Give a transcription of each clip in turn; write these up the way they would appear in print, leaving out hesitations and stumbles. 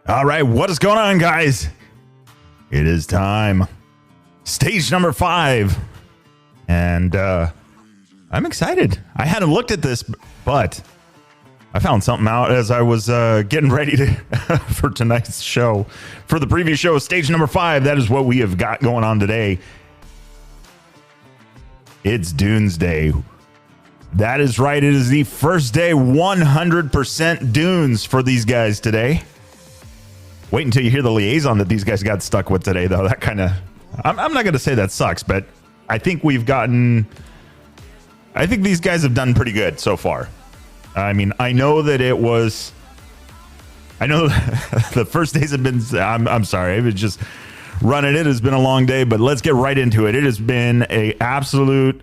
All right, what is going on, guys? It is time. Stage number 5. And I'm excited. I hadn't looked at this, but I found something out as I was getting ready to for tonight's show. For the previous show, stage number 5, that is what we have got going on today. It's Dunes Day. That is right. It is the first day, 100% dunes for these guys today. Wait until you hear the liaison that these guys got stuck with today, though. That kind of, I'm not going to say that sucks, but I think these guys have done pretty good so far. I mean, I know the first days have been, I'm sorry, it was just running. It has been a long day, but let's get right into it. It has been an absolute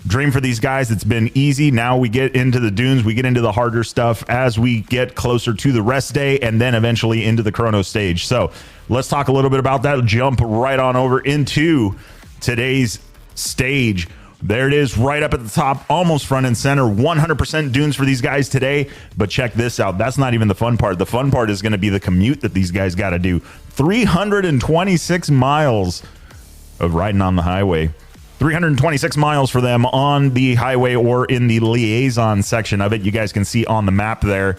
dream for these guys. It's been easy. Now we get into the dunes. We get into the harder stuff as we get closer to the rest day and then eventually into the chrono stage. So let's talk a little bit about that. Jump right on over into today's stage. There it is, right up at the top, almost front and center. 100% dunes for these guys today. But check this out. That's not even the fun part. The fun part is going to be the commute that these guys got to do. 326 miles of riding on the highway. 326 miles for them on the highway or in the liaison section of it. You guys can see on the map there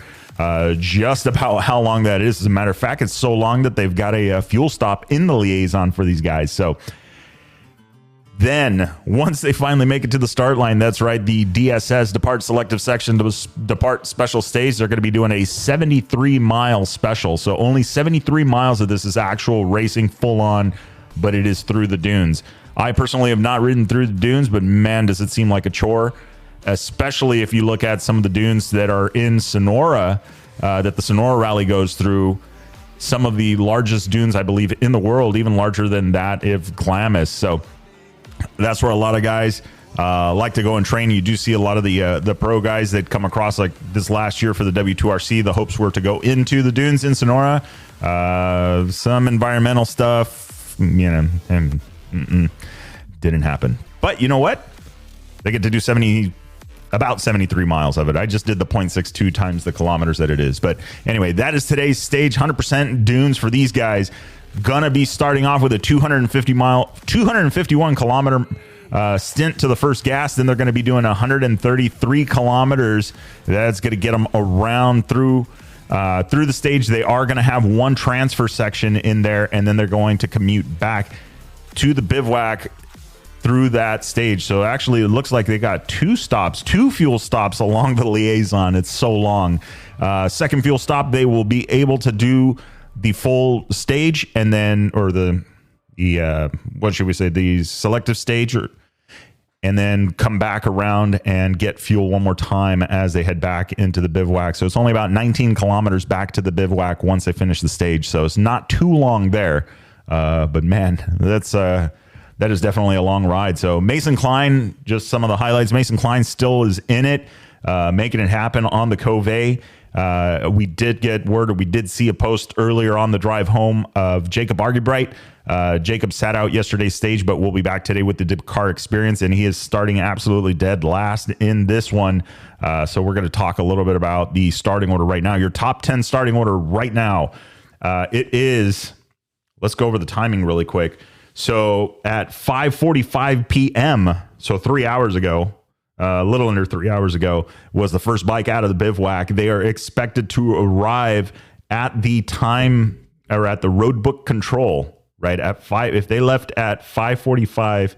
just about how long that is. As a matter of fact, it's so long that they've got a fuel stop in the liaison for these guys. So then once they finally make it to the start line, that's right, the DSS, Depart Selective Section, Depart Special Stage, they're going to be doing a 73-mile special. So only 73 miles of this is actual racing full on, but it is through the dunes. I personally have not ridden through the dunes, but man, does it seem like a chore, especially if you look at some of the dunes that are in Sonora, that the Sonora Rally goes through. Some of the largest dunes, I believe, in the world, even larger than that of Glamis. So that's where a lot of guys like to go and train. You do see a lot of the pro guys that come across, like this last year for the W2RC. The hopes were to go into the dunes in Sonora. Some environmental stuff, and didn't happen. But you know what? They get to do about 73 miles of it. I just did the 0.62 times the kilometers that it is. But anyway, that is today's stage. 100% dunes for these guys. Gonna be starting off with a 251 kilometer stint to the first gas. Then they're going to be doing 133 kilometers. That's going to get them around through the stage. They are going to have one transfer section in there, and then they're going to commute back to the bivouac through that stage. So actually it looks like they got two fuel stops along the liaison. It's so long. Second fuel stop, they will be able to do the full stage, and then, or the what should we say, the selective stage, and then come back around and get fuel one more time as they head back into the bivouac. So it's only about 19 kilometers back to the bivouac once they finish the stage. So it's not too long there. But man, that is definitely a long ride. So Mason Klein, just some of the highlights. Mason Klein still is in it, making it happen on the Covey. We did get word, or we did see a post earlier on the drive home of Jacob Argybright. Jacob sat out yesterday's stage, but we'll be back today with the Dakar experience, and he is starting absolutely dead last in this one. So we're going to talk a little bit about the starting order right now. Your top 10 starting order right now. It is, let's go over the timing really quick. So at 5:45 p.m., so 3 hours ago, a little under 3 hours ago, was the first bike out of the bivouac. They are expected to arrive at the time, or at the road book control, right at 5. If they left at 5:45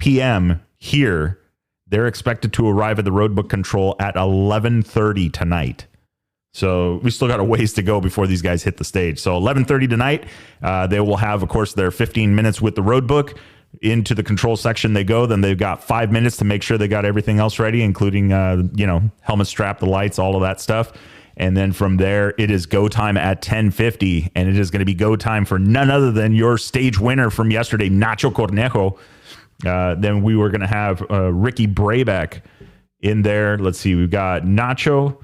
p.m. here, they're expected to arrive at the road book control at 11:30 tonight. So we still got a ways to go before these guys hit the stage. So 11:30 tonight, they will have, of course, their 15 minutes with the road book. Into the control section they go. Then they've got 5 minutes to make sure they got everything else ready, including, helmet strap, the lights, all of that stuff. And then from there, it is go time at 10:50, and it is going to be go time for none other than your stage winner from yesterday, Nacho Cornejo. Then we were going to have Ricky Brabeck in there. Let's see, we've got Nacho.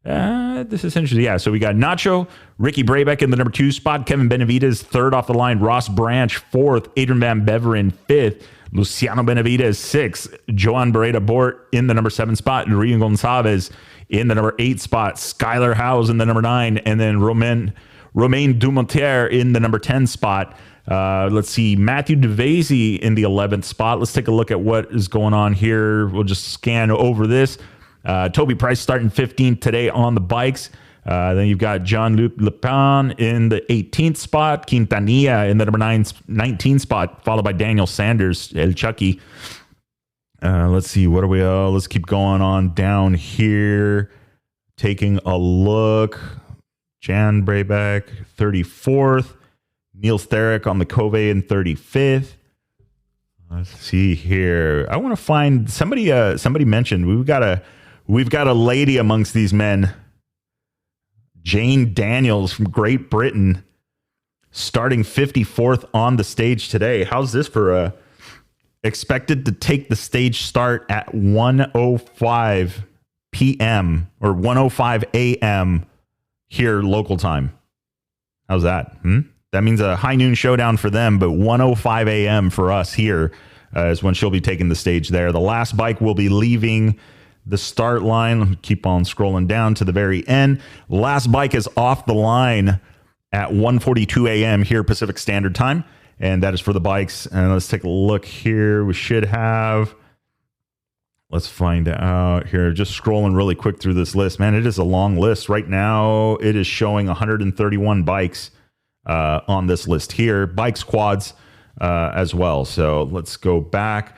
This is interesting. Yeah, so we got Nacho, Ricky Brabeck in the number 2 spot, Kevin Benavides third off the line, Ross Branch fourth, Adrian Van Beveren fifth, Luciano Benavides sixth, Joan Beretta Bort in the number 7 spot, and Rian Gonzalez in the number 8 spot, Skylar Howes in the number 9, and then Romain Romain Dumontier in the number 10 spot. Let's see, Matthew DeVasey in the 11th spot. Let's take a look at what is going on here. We'll just scan over this. Toby Price starting 15th today on the bikes. Then you've got Jean-Luc Lepin in the 18th spot, Quintanilla in the number 19 spot, followed by Daniel Sanders, El Chucky. Let's see, what are we? Let's keep going on down here. Taking a look. Jan Brayback, 34th. Niels Therick on the Cove in 35th. Let's see here. I want to find somebody. Somebody mentioned we've got a lady amongst these men. Jane Daniels from Great Britain, starting 54th on the stage today. How's this for expected to take the stage start at 1:05 p.m. or 1:05 a.m. here local time? How's that? That means a high noon showdown for them, but 1:05 a.m. for us here is when she'll be taking the stage there. The last bike will be leaving the start line. Keep on scrolling down to the very end. Last bike is off the line at 1:42 a.m. here Pacific Standard Time, and that is for the bikes. And let's take a look here. We should have, let's find out here. Just scrolling really quick through this list. Man, it is a long list. Right now, it is showing 131 bikes on this list here. Bike squads as well. So let's go back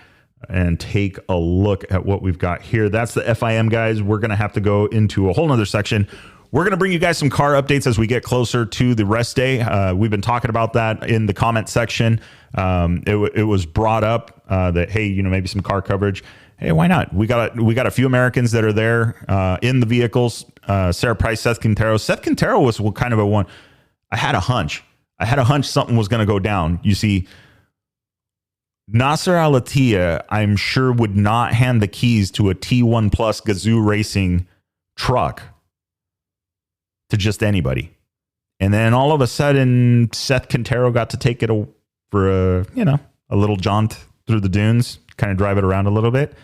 and take a look at what we've got here. That's the FIM, guys. We're going to have to go into a whole nother section. We're going to bring you guys some car updates as we get closer to the rest day. We've been talking about that in the comment section. It was brought up that, hey, maybe some car coverage. Hey, why not? We got a few Americans that are there in the vehicles. Sarah Price, Seth Quintero. Seth Quintero was kind of a one. I had a hunch something was going to go down. You see, Nasser Al-Attiyah, I'm sure, would not hand the keys to a T1 Plus Gazoo Racing truck to just anybody. And then all of a sudden, Seth Quintero got to take it for a little jaunt through the dunes, kind of drive it around a little bit.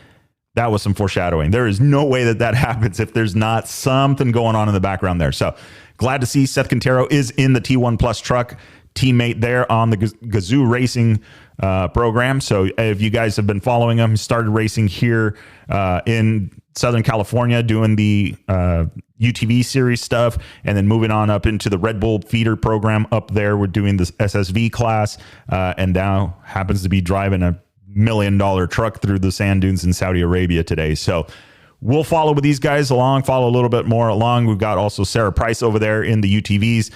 That was some foreshadowing. There is no way that happens if there's not something going on in the background there. So glad to see Seth Quintero is in the T1 Plus truck, teammate there on the Gazoo Racing program. So if you guys have been following him, started racing here in Southern California, doing the UTV series stuff, and then moving on up into the Red Bull feeder program up there. We're doing this SSV class, and now happens to be driving a $1 million truck through the sand dunes in Saudi Arabia today. So we'll follow with these guys along, follow a little bit more along. We've got also Sarah Price over there in the UTVs.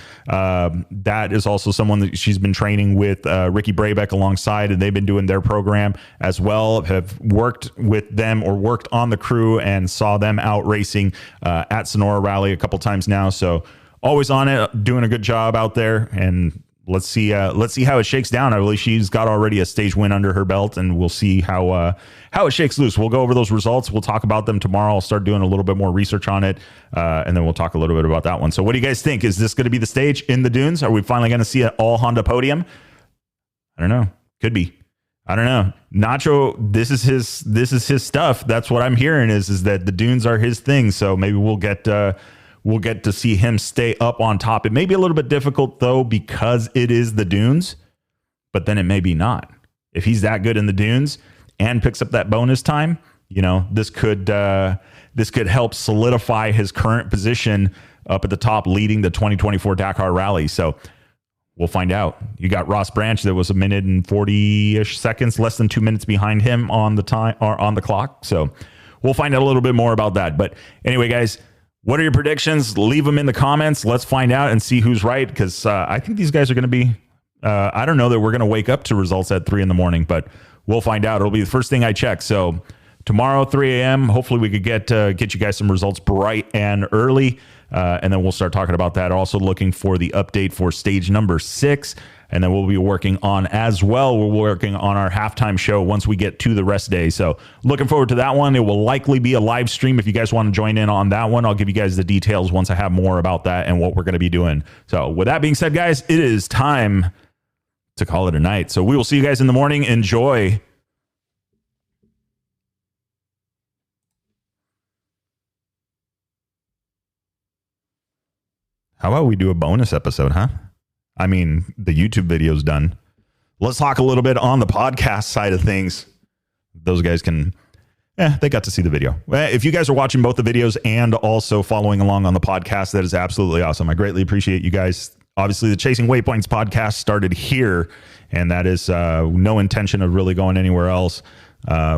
That is also someone that she's been training with Ricky Braybeck alongside, and they've been doing their program as well. Have worked with them or worked on the crew and saw them out racing at Sonora Rally a couple times now. So always on it, doing a good job out there. And let's see how it shakes down. I believe she's got already a stage win under her belt, and we'll see how it shakes loose. We'll go over those results. We'll talk about them tomorrow. I'll start doing a little bit more research on it, and then we'll talk a little bit about that one. So what do you guys think? Is this going to be the stage in the dunes? Are we finally going to see an all Honda podium? I don't know. Could be. I don't know. Nacho, this is his stuff. That's what I'm hearing is that the dunes are his thing. So maybe we'll get to see him stay up on top. It may be a little bit difficult, though, because it is the dunes, but then it may be not. If he's that good in the dunes and picks up that bonus time, this could help solidify his current position up at the top, leading the 2024 Dakar Rally. So we'll find out. You got Ross Branch that was 1 minute and 40-ish seconds, less than 2 minutes behind him on the time or on the clock. So we'll find out a little bit more about that. But anyway, guys, what are your predictions? Leave them in the comments. Let's find out and see who's right, because I think these guys are going to be, I don't know that we're going to wake up to results at 3 a.m, but we'll find out. It'll be the first thing I check. So tomorrow, 3 a.m., hopefully we could get you guys some results bright and early, and then we'll start talking about that. Also looking for the update for stage number 6. And then we'll be working on as well. We're working on our halftime show once we get to the rest day. So looking forward to that one. It will likely be a live stream. If you guys want to join in on that one, I'll give you guys the details once I have more about that and what we're going to be doing. So with that being said, guys, it is time to call it a night. So we will see you guys in the morning. Enjoy. How about we do a bonus episode, huh? I mean, the YouTube video's done. Let's talk a little bit on the podcast side of things. Those guys can, they got to see the video. If you guys are watching both the videos and also following along on the podcast, that is absolutely awesome. I greatly appreciate you guys. Obviously, the Chasing Waypoints podcast started here, and that is no intention of really going anywhere else.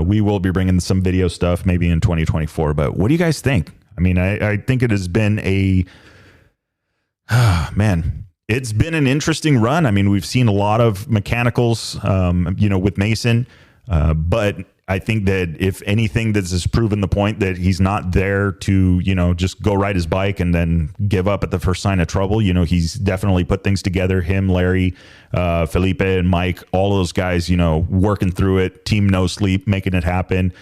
We will be bringing some video stuff maybe in 2024, but what do you guys think? I mean, I think it has been it's been an interesting run. I mean, we've seen a lot of mechanicals, with Mason, but I think that if anything, this has proven the point that he's not there to, just go ride his bike and then give up at the first sign of trouble. He's definitely put things together. Him, Larry, Felipe, and Mike, all of those guys, working through it. Team No Sleep, making it happen.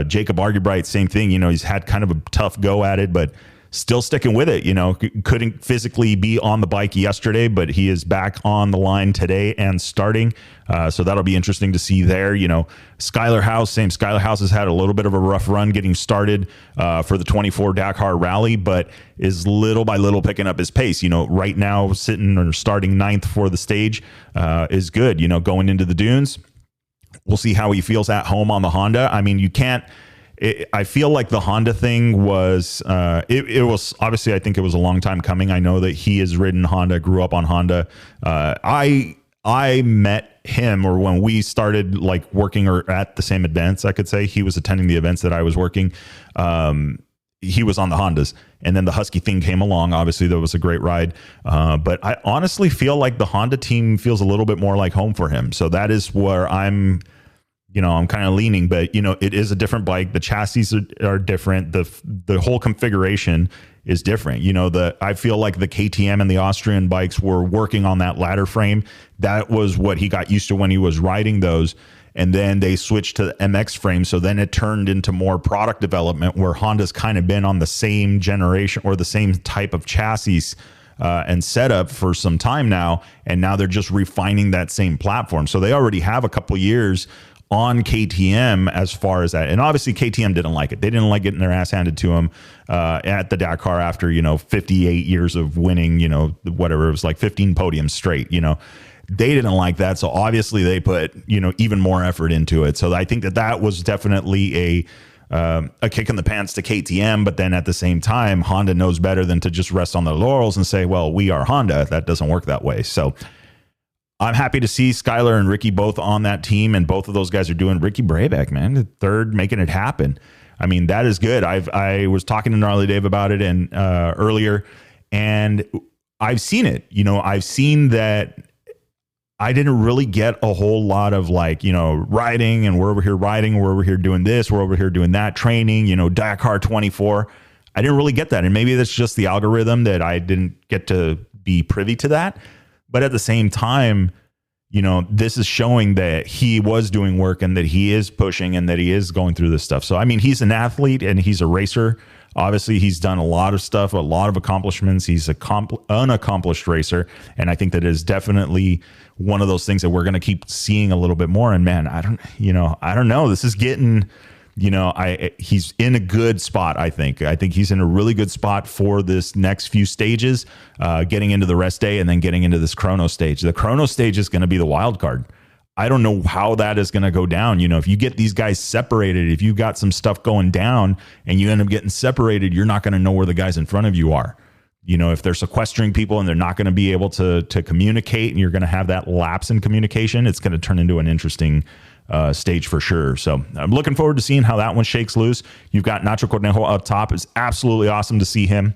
Jacob Argybright, same thing. He's had kind of a tough go at it, but still sticking with it. Couldn't physically be on the bike yesterday, but he is back on the line today and starting. So that'll be interesting to see there. Skylar House, same. Skylar House has had a little bit of a rough run getting started for the 24 Dakar Rally, but is little by little picking up his pace. Right now sitting or starting 9th for the stage is good. Going into the dunes, we'll see how he feels at home on the Honda. I mean, you can't. I feel like the Honda thing was, it was obviously, I think it was a long time coming. I know that he has ridden Honda, grew up on Honda. I met him, or when we started like working or at the same events, I could say he was attending the events that I was working. He was on the Hondas, and then the Husky thing came along. Obviously that was a great ride. But I honestly feel like the Honda team feels a little bit more like home for him. So that is where I'm kind of leaning, but it is a different bike. The chassis are different. The whole configuration is different. I feel like the KTM and the Austrian bikes were working on that ladder frame. That was what he got used to when he was riding those. And then they switched to the MX frame. So then it turned into more product development, where Honda's kind of been on the same generation or the same type of chassis and setup for some time now. And now they're just refining that same platform. So they already have a couple years on KTM as far as that. And obviously KTM didn't like it. They didn't like getting their ass handed to them at the Dakar after, 58 years of winning, whatever. It was like 15 podiums straight, They didn't like that. So obviously they put, even more effort into it. So I think that was definitely a kick in the pants to KTM. But then at the same time, Honda knows better than to just rest on their laurels and say, well, we are Honda. That doesn't work that way. So I'm happy to see Skylar and Ricky both on that team, and both of those guys are doing. Ricky Brabeck, man, the third, making it happen. I mean, that is good. I was talking to Gnarly Dave about it and earlier, and I've seen it. I've seen that. I didn't really get a whole lot of riding, and we're over here riding, we're over here doing this, we're over here doing that, training, Dakar 24. I didn't really get that. And maybe that's just the algorithm that I didn't get to be privy to that. But at the same time, this is showing that he was doing work and that he is pushing and that he is going through this stuff. So, I mean, he's an athlete and he's a racer. Obviously, he's done a lot of stuff, a lot of accomplishments. He's an unaccomplished racer. And I think that is definitely one of those things that we're going to keep seeing a little bit more. And man, I don't know. This is getting... he's in a good spot. I think he's in a really good spot for this next few stages, getting into the rest day and then getting into this chrono stage. The chrono stage is going to be the wild card. I don't know how that is going to go down. If you get these guys separated, if you've got some stuff going down and you end up getting separated, you're not going to know where the guys in front of you are. If they're sequestering people and they're not going to be able to communicate, and you're going to have that lapse in communication, it's going to turn into an interesting stage for sure. So I'm looking forward to seeing how that one shakes loose. You've got Nacho Cornejo up top. It's absolutely awesome to see him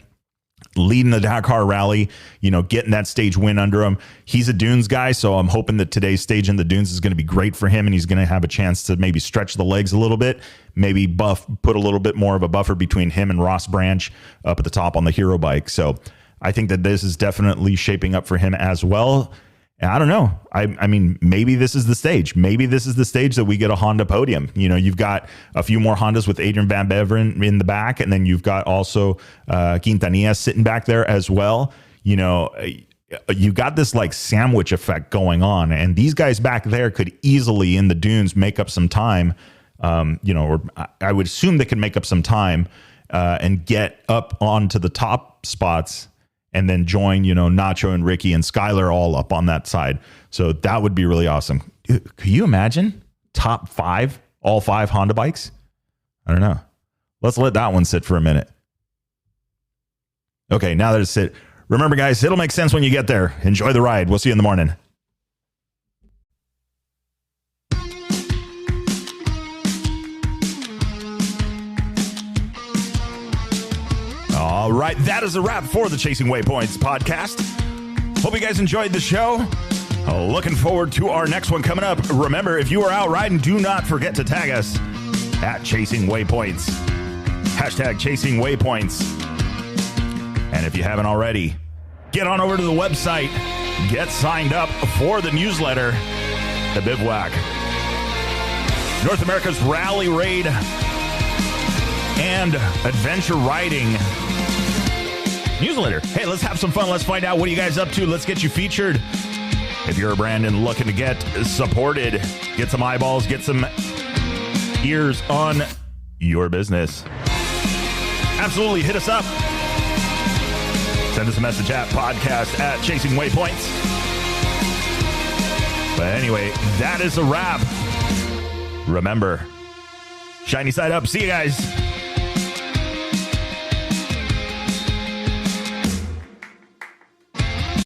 leading the Dakar Rally, getting that stage win under him. He's a dunes guy, so I'm hoping that today's stage in the dunes is going to be great for him, and he's going to have a chance to maybe stretch the legs a little bit, maybe put a little bit more of a buffer between him and Ross Branch up at the top on the Hero bike. So I think that this is definitely shaping up for him as well. And I don't know. I mean, maybe this is the stage. Maybe this is the stage that we get a Honda podium. You've got a few more Hondas with Adrian Van Beveren in the back, and then you've got also Quintanilla sitting back there as well. You got this sandwich effect going on, and these guys back there could easily in the dunes make up some time. Or I would assume they can make up some time and get up onto the top spots and then join, Nacho and Ricky and Skylar all up on that side. So that would be really awesome. Could you imagine top 5, all 5 Honda bikes? I don't know. Let's let that one sit for a minute. Okay, now that it's sit. Remember, guys, it'll make sense when you get there. Enjoy the ride. We'll see you in the morning. All right, that is a wrap for the Chasing Waypoints podcast. Hope you guys enjoyed the show. Looking forward to our next one coming up. Remember, if you are out riding, do not forget to tag us at Chasing Waypoints. Hashtag Chasing Waypoints. And if you haven't already, get on over to the website. Get signed up for the newsletter, The Bivouac. North America's rally raid and adventure riding newsletter. Hey, let's have some fun. Let's find out what are you guys up to. Let's get you featured. If you're a brand and looking to get supported, get some eyeballs, get some ears on your business. Absolutely, hit us up. Send us a message at podcast at Chasing Waypoints. But anyway, that is a wrap. Remember, shiny side up. See you guys.